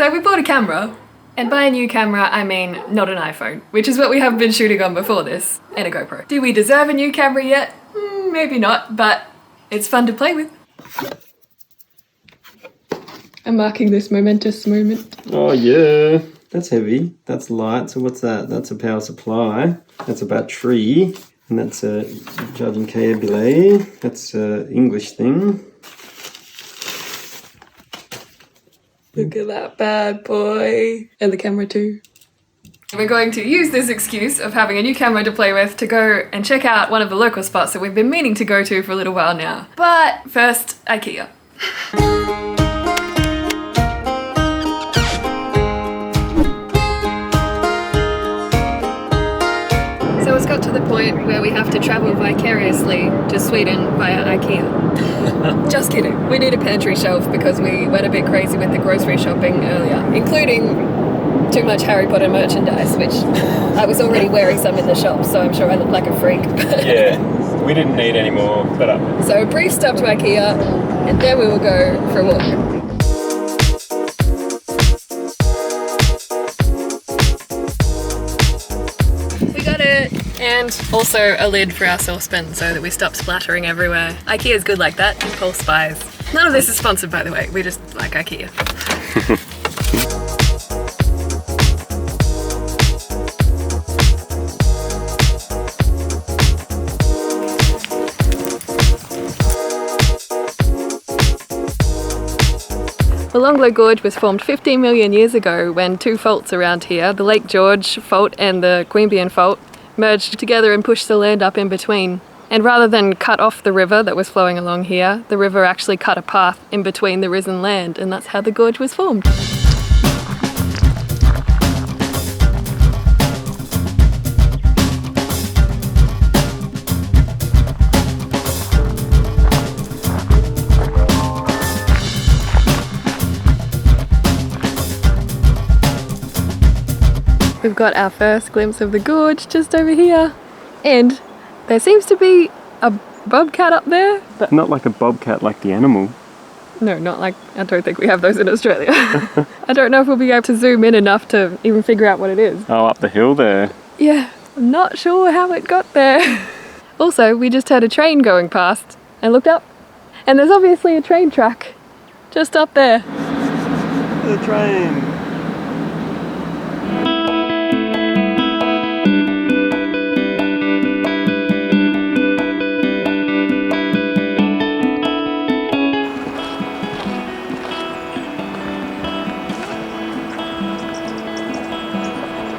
So we bought a camera, and by a new camera I mean not an iPhone, which is what we have been shooting on before this, and a GoPro. Do we deserve a new camera yet? Maybe not, but it's fun to play with. I'm marking this momentous moment. Oh yeah, that's heavy, that's light, so what's that? That's a power supply, that's a battery, and that's a charging cable, that's a English thing. Look at that bad boy. And the camera too. We're going to use this excuse of having a new camera to play with to go and check out one of the local spots that we've been meaning to go to for a little while now. But first, IKEA. So it's got to the point where we have to travel vicariously to Sweden via IKEA. Just kidding. We need a pantry shelf because we went a bit crazy with the grocery shopping earlier, including too much Harry Potter merchandise, which I was already wearing some in the shop, so I'm sure I look like a freak. Yeah, we didn't need any more, but So a brief stop to IKEA, and then we will go for a walk. And also a lid for our saucepan so that we stop splattering everywhere. IKEA's good like that, impulse buys. None of this is sponsored, by the way, we just like IKEA. The Longlow Gorge was formed 15 million years ago when two faults around here, the Lake George Fault and the Queanbeyan Fault, merged together and pushed the land up in between. And rather than cut off the river that was flowing along here, the river actually cut a path in between the risen land, and that's how the gorge was formed. We've got our first glimpse of the gorge just over here, and there seems to be a bobcat up there. But not like a bobcat like the animal. No, not like, I don't think we have those in Australia. I don't know if we'll be able to zoom in enough to even figure out what it is. Oh, up the hill there. Yeah, I'm not sure how it got there. Also, we just heard a train going past and looked up, and there's obviously a train track just up there. The train.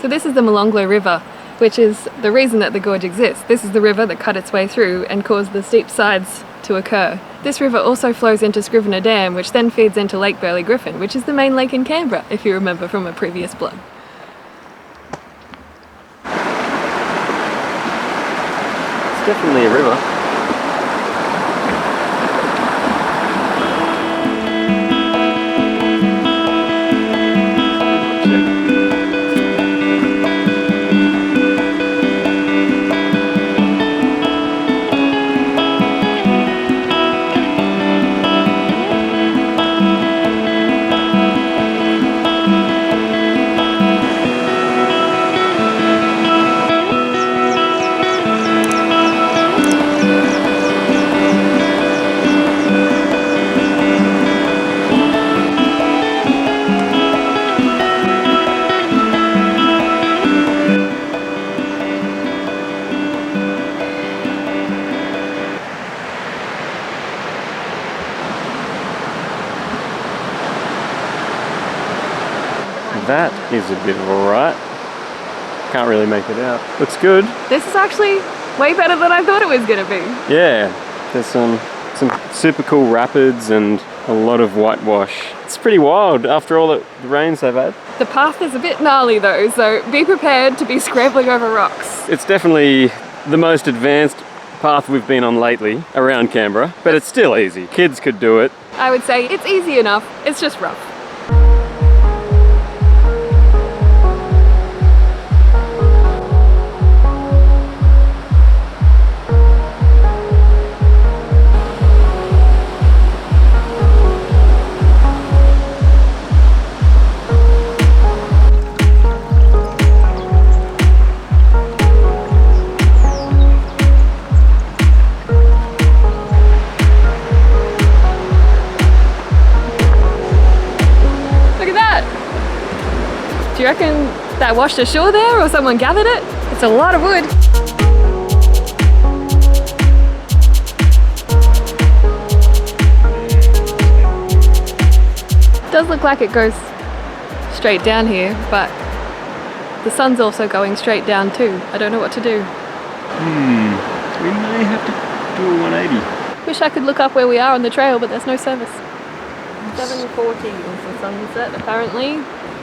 So this is the Molonglo River, which is the reason that the gorge exists. This is the river that cut its way through and caused the steep sides to occur. This river also flows into Scrivener Dam, which then feeds into Lake Burley Griffin, which is the main lake in Canberra, if you remember from a previous blog. It's definitely a river. That is a bit of a right. Can't really make it out. Looks good. This is actually way better than I thought it was gonna be. Yeah, there's some super cool rapids and a lot of whitewash. It's pretty wild after all the rains they've had. The path is a bit gnarly though, so be prepared to be scrambling over rocks. It's definitely the most advanced path we've been on lately around Canberra, but it's still easy. Kids could do it. I would say it's easy enough, it's just rough. Do you reckon that washed ashore there or someone gathered it? It's a lot of wood. It does look like it goes straight down here, but the sun's also going straight down too. I don't know what to do. We may have to do a 180. Wish I could look up where we are on the trail, but there's no service. 7:40 is the sunset apparently.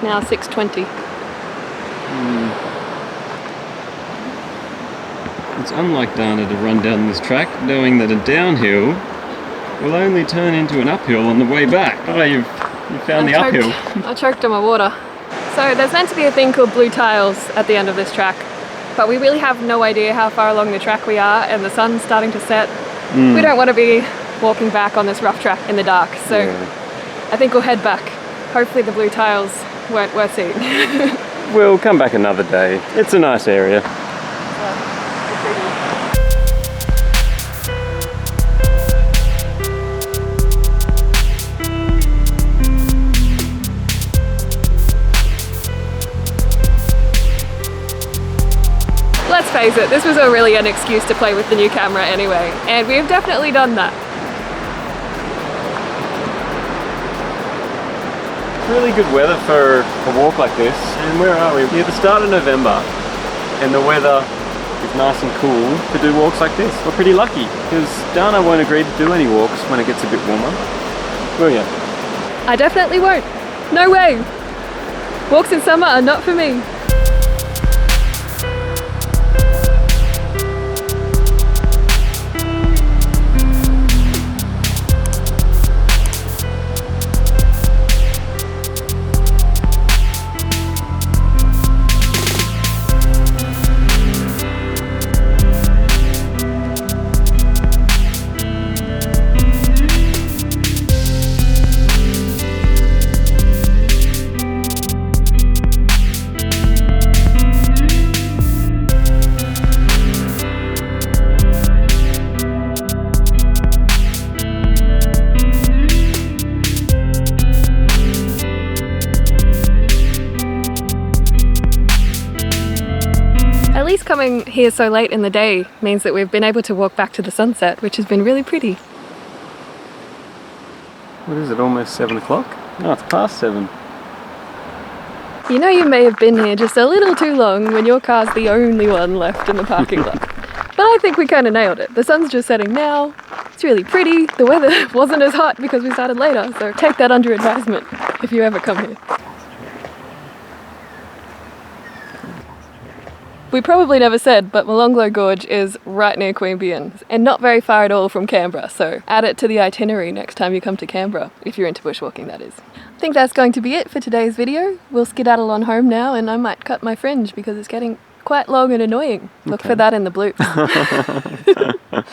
Now 6:20. It's unlike Dana to run down this track knowing that a downhill will only turn into an uphill on the way back. Oh, you found the uphill. I choked on my water. So there's meant to be a thing called blue tiles at the end of this track, but we really have no idea how far along the track we are, and the sun's starting to set. We don't want to be walking back on this rough track in the dark, so I think we'll head back. Hopefully the blue tiles weren't worth seeing. We'll come back another day. It's a nice area. Let's face it, this was really an excuse to play with the new camera anyway, and we've definitely done that. Really good weather for a walk like this. And where are we? Near the start of November, and the weather is nice and cool to do walks like this. We're pretty lucky because Dana won't agree to do any walks when it gets a bit warmer. Will you? I definitely won't. No way. Walks in summer are not for me. At least coming here so late in the day means that we've been able to walk back to the sunset, which has been really pretty. What is it, almost 7 o'clock? No, it's past 7. You know, you may have been here just a little too long when your car's the only one left in the parking lot. But I think we kind of nailed it. The sun's just setting now. It's really pretty. The weather wasn't as hot because we started later, so take that under advisement if you ever come here. We probably never said, but Molonglo Gorge is right near Queanbeyan and not very far at all from Canberra, so add it to the itinerary next time you come to Canberra, if you're into bushwalking that is. I think that's going to be it for today's video. We'll skedaddle on home now, and I might cut my fringe because it's getting quite long and annoying. Look for that in the bloops.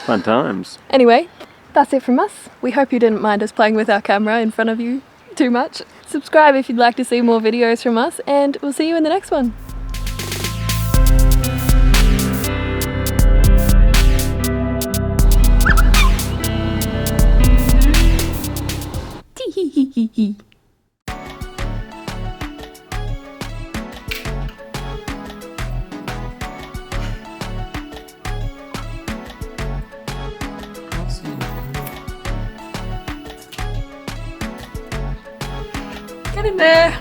Fun times. Anyway, that's it from us. We hope you didn't mind us playing with our camera in front of you too much. Subscribe if you'd like to see more videos from us, and we'll see you in the next one. Tee-hee-hee-hee-hee. Get in there!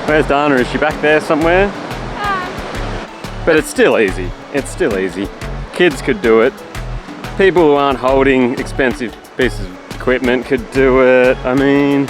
Where's Dana? Is she back there somewhere? But it's still easy. It's still easy. Kids could do it. People who aren't holding expensive pieces of equipment could do it. I mean,